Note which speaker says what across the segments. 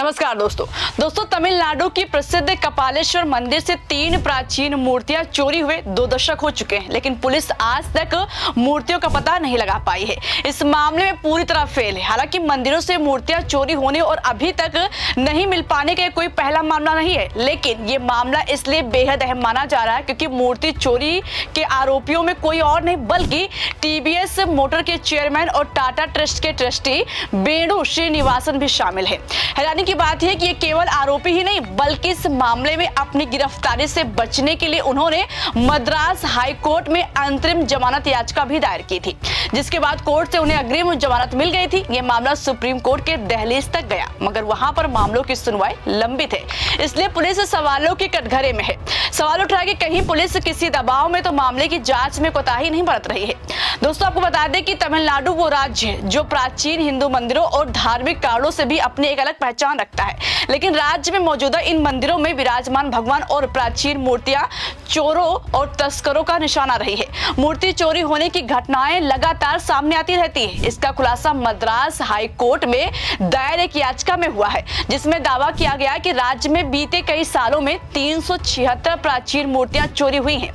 Speaker 1: नमस्कार दोस्तों तमिलनाडु की प्रसिद्ध कपालेश्वर मंदिर से 3 प्राचीन मूर्तियां चोरी हुए 2 दशक हो चुके हैं, लेकिन पुलिस आज तक मूर्तियों का पता नहीं लगा पाई है। इस मामले में पूरी तरह फेल है। हालांकि मंदिरों से मूर्तियां चोरी होने और अभी तक नहीं मिल पाने का कोई पहला मामला नहीं है, लेकिन ये मामला इसलिए बेहद अहम माना जा रहा है क्योंकि मूर्ति चोरी के आरोपियों में कोई और नहीं बल्कि टीवीएस मोटर के चेयरमैन और टाटा ट्रस्ट के ट्रस्टी वेणु श्रीनिवासन भी शामिल है। हैरानी की बात है कि ये केवल आरोपी ही नहीं बल्कि इस मामले में अपनी गिरफ्तारी से बचने के लिए उन्होंने मद्रास हाई कोर्ट में अंतरिम जमानत याचिका भी दायर की थी, जिसके बाद कोर्ट से उन्हें अग्रिम जमानत मिल गई थी। ये मामला सुप्रीम कोर्ट के दहलीज तक गया, मगर वहां पर मामलों की सुनवाई लंबित है, इसलिए पुलिस सवालों के कटघरे में है। सवाल उठ रहा है कि कहीं पुलिस किसी दबाव में तो मामले की जांच में कोताही नहीं बरत रही है। दोस्तों, आपको बता दें कि तमिलनाडु वो राज्य है जो प्राचीन हिंदू मंदिरों और धार्मिक कारणों से भी अपनी एक अलग पहचान रखता है, लेकिन राज्य में मौजूदा इन मंदिरों में विराजमान भगवान और प्राचीन मूर्तियां चोरों और तस्करों का निशाना रही है। मूर्ति चोरी होने की घटनाएं लगातार सामने आती रहती है। इसका खुलासा मद्रास हाई कोर्ट में दायर एक याचिका में हुआ है, जिसमें दावा किया गया कि राज्य में बीते कई सालों में 376 प्राचीन मूर्तियां चोरी हुई हैं।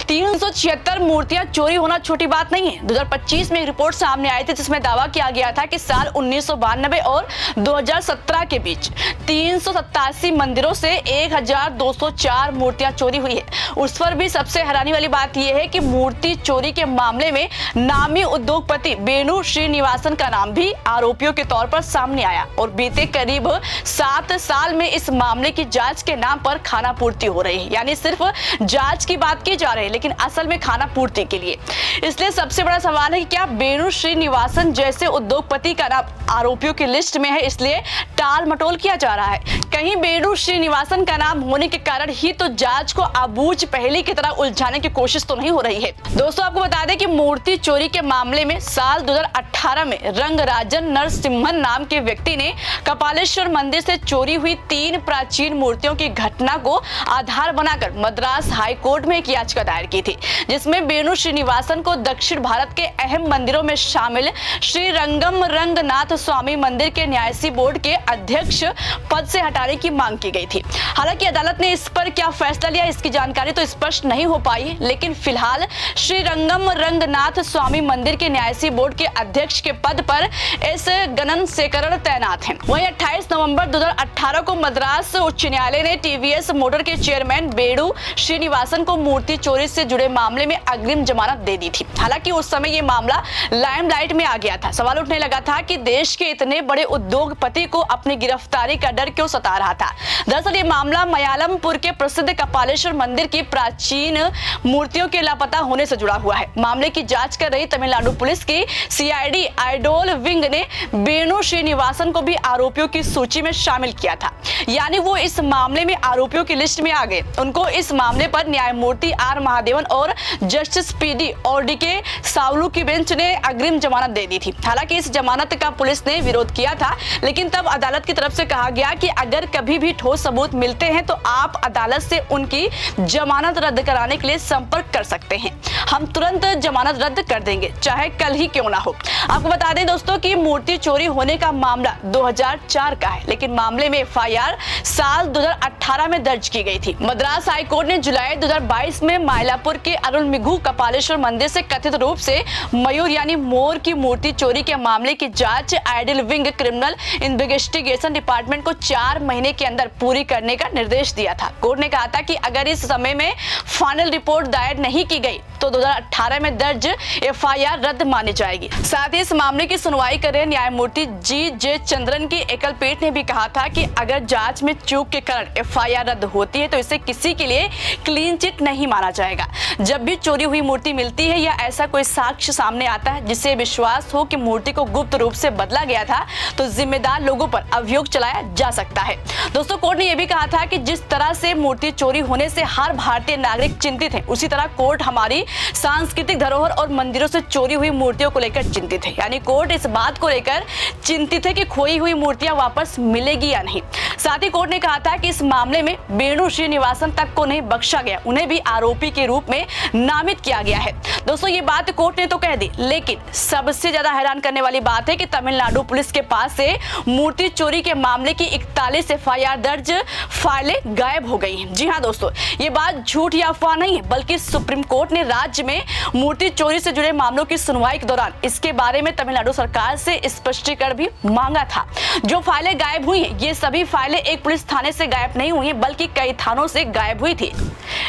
Speaker 1: 376 मूर्तियां चोरी होना छोटी बात नहीं है। 2025 में एक रिपोर्ट सामने आई थी जिसमें दावा किया गया था कि साल 1992 और 2017 के बीच 387 मंदिरों से 1204 मूर्तियां चोरी हुई है। उस पर भी सबसे हैरानी वाली बात यह है कि मूर्ति चोरी के मामले में नामी उद्योगपति वेणु श्रीनिवासन का नाम भी आरोपियों के तौर पर सामने आया और बीते करीब 7 साल में इस मामले की जांच के नाम पर खाना पूर्ति हो रही है। यानी सिर्फ जांच की बात की जा रही है, लेकिन असल में खाना पूर्ति के लिए। इसलिए सबसे बड़ा सवाल है कि क्या वेणु श्रीनिवासन जैसे उद्योगपति का नाम आरोपियों की लिस्ट में है, इसलिए टाल मटोल किया जा रहा है। कहीं वेणु श्रीनिवासन का नाम होने के कारण ही तो जांच को अबूझ पहेली की तरह उलझाने की कोशिश तो नहीं हो रही है। दोस्तों, आपको बता दें कि मूर्ति चोरी के मामले में साल 2018 में रंगराजन नरसिम्हन नाम के व्यक्ति ने कपालेश्वर मंदिर से चोरी हुई 3 प्राचीन मूर्तियों की घटना को आधार बनाकर मद्रास हाई कोर्ट में एक याचिका दायर की थी, जिसमें वेणु श्रीनिवासन को दक्षिण भारत के अहम मंदिरों में शामिल श्री रंगम रंगनाथ स्वामी मंदिर के न्यासी बोर्ड के अध्यक्ष पद से हटाने की मांग की गई थी। हालांकि अदालत ने इस पर क्या फैसला लिया इसकी जानकारी तो स्पष्ट नहीं हो पाई, लेकिन फिलहाल श्री रंगम रंगनाथ स्वामी मंदिर के न्यासी बोर्ड के अध्यक्ष के पद पर एस गणनशेखरन तैनात हैं। वहीं 28 नवंबर 2018 को मद्रास उच्च न्यायालय ने टीवीएस मोटर के चेयरमैन वेणु श्रीनिवासन को मूर्ति चोरी से जुड़े मामले में अग्रिम जमानत दे दी थी। हालांकि उस समय ये मामला लाइमलाइट में आ गया था। सवाल उठने लगा था कि देश के इतने बड़े उद्योगपति को अपनी गिरफ्तारी का डर क्यों सता रहा था। दरअसल ये मामला मयालमपुर के प्रसिद्ध कपालेश्वर मंदिर की प्राचीन मूर्तियों के लापता होने से जुड़ा हुआ है। मामले की जांच कर रही तमिलनाडु पुलिस की सीआईडी आइडोल विंग ने वेणु श्रीनिवासन को भी आरोपियों की सूची में शामिल किया था, यानी वो इस मामले में आरोपियों की लिस्ट में आ गए। उनको इस मामले पर न्यायमूर्ति आर महादेवन और जस्टिस पीडी ओडीके सावलू की बेंच ने अग्रिम जमानत दे दी थी। हालांकि इस जमानत का पुलिस ने विरोध किया था, लेकिन तब अदालत की तरफ से कहा गया कि अगर कभी भी ठोस सबूत मिलते हैं तो आप अदालत से उनकी जमानत रद्द कराने के लिए संपर्क कर सकते हैं। हम तुरंत जमानत रद्द कर देंगे, चाहे कल ही क्यों ना हो। आपको बता दें दोस्तों कि मूर्ति चोरी होने का मामला 2004 का है, लेकिन मामले में एफआईआर साल 2018 में दर्ज की गई थी। मद्रास हाई कोर्ट ने जुलाई 2022 में मायलापुर के अरुणमिघु कपालेश्वर मंदिर से कथित रूप से मयूर यानी मोर की मूर्ति चोरी के मामले की जांच idol wing criminal investigation department को 4 महीने के अंदर पूरी करने का निर्देश दिया था। कोर्ट ने कहा था कि अगर इस समय में फाइनल रिपोर्ट दायर नहीं की गई तो 2018 में दर्ज एफआईआर रद्द मानी जाएगी। साथ ही इस मामले की सुनवाई कर रहे न्यायमूर्ति जी.जे. चंद्रन की एकल पीठ ने भी कहा था कि अगर जांच में चूक के कारण एफआईआर रद्द होती है तो इसे किसी के लिए क्लीन चिट नहीं माना जाएगा। जब भी चोरी हुई मूर्ति मिलती है या ऐसा कोई साक्ष्य सामने आता है जिससे विश्वास हो कि मूर्ति को गुप्त रूप से बदला गया था, तो जिम्मेदार लोगों पर अभियोग चलाया जा सकता है। दोस्तों, कोर्ट ने यह भी कहा था कि जिस तरह से मूर्ति चोरी होने से हर भारतीय नागरिक चिंतित है, उसी तरह कोर्ट हमारी सांस्कृतिक धरोहर और मंदिरों से चोरी हुई मूर्तियों को लेकर चिंतित है। यानी कोर्ट इस बात को लेकर चिंतित है कि खोई हुई मूर्तियां वापस मिलेगी या नहीं। साथ ही कोर्ट ने कहा था कि इस मामले में वेणु श्रीनिवासन तक को नहीं बख्शा गया, उन्हें भी आरोपी के रूप में नामित किया गया है। दोस्तों, ये बात कोर्ट ने तो कह दी, लेकिन सबसे ज्यादा हैरान करने वाली बात है कि तमिलनाडु पुलिस के पास से मूर्ति चोरी के मामले की 41 एफआईआर दर्ज फाइलें गायब हो गई हैं। जी हाँ दोस्तों, ये बात झूठ या अफवाह नहीं है, बल्कि सुप्रीम कोर्ट ने राज्य में मूर्ति चोरी से जुड़े मामलों की सुनवाई के दौरान इसके बारे में तमिलनाडु सरकार से स्पष्टीकरण भी मांगा था। जो फाइलें गायब हुई हैं, ये सभी फाइलें एक पुलिस थाने से गायब नहीं हुई हैं, बल्कि कई थानों से गायब हुई थी।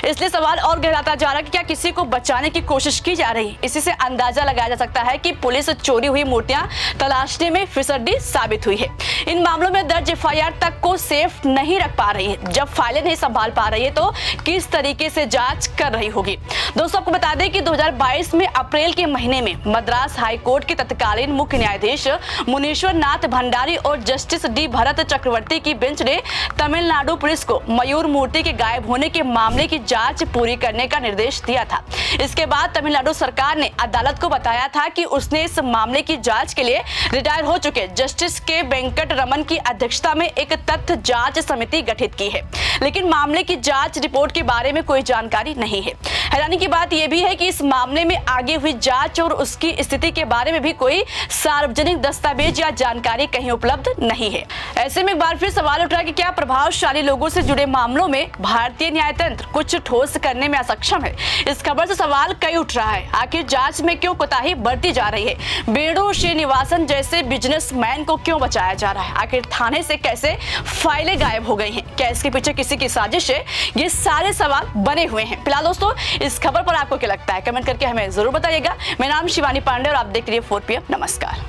Speaker 1: इसलिए सवाल और गहराता जा रहा है कि क्या किसी को बचाने की कोशिश की जा रही है। इसी से अंदाजा लगाया जा सकता है कि पुलिस चोरी हुई मूर्तियां तलाशने में फिसड्डी साबित हुई है। इन मामलों में दर्ज एफआईआर तक को सेफ नहीं रख पा रही है। जब फाइलें नहीं संभाल पा रही है तो किस तरीके से जांच कर रही होगी। दोस्तों, आपको बता दें कि 2022 में अप्रैल के महीने में मद्रास हाई कोर्ट के तत्कालीन मुख्य न्यायाधीश मुनीश्वर नाथ भंडारी और जस्टिस डी भरत चक्रवर्ती की बेंच ने तमिलनाडु पुलिस को मयूर मूर्ति के गायब होने के मामले की जांच पूरी करने का निर्देश दिया था। इसके बाद तमिलनाडु सरकार ने अदालत को बताया था कि उसने इस मामले की जांच के लिए रिटायर हो चुके जस्टिस के वेंकट रमन की अध्यक्षता में एक तथ्य जांच समिति गठित की है, लेकिन मामले की जांच रिपोर्ट के बारे में कोई जानकारी नहीं है। हैरानी की बात यह भी है कि इस मामले में आगे हुई जांच और उसकी स्थिति के बारे में भी कोई सार्वजनिक दस्तावेज या जानकारी कहीं उपलब्ध नहीं है। ऐसे में एक बार फिर सवाल उठ रहा है कि क्या प्रभावशाली लोगों से जुड़े मामलों में भारतीय न्याय तंत्र कुछ ठोस करने में असक्षम है। इस खबर से सवाल कई उठ रहा है, आखिर जांच में क्यों कोताही बरती जा रही है? वेणु श्रीनिवासन जैसे बिजनेसमैन को क्यों बचाया जा रहा है? आखिर थाने से कैसे फाइलें गायब हो गई हैं? क्या इसके पीछे किसी की साजिश है? ये सारे सवाल बने हुए हैं। फिलहाल दोस्तों, इस खबर पर आपको क्या लगता है, कमेंट करके हमें जरूर बताइएगा। मेरा नाम शिवानी पांडे और आप देख रही है 4PM। नमस्कार।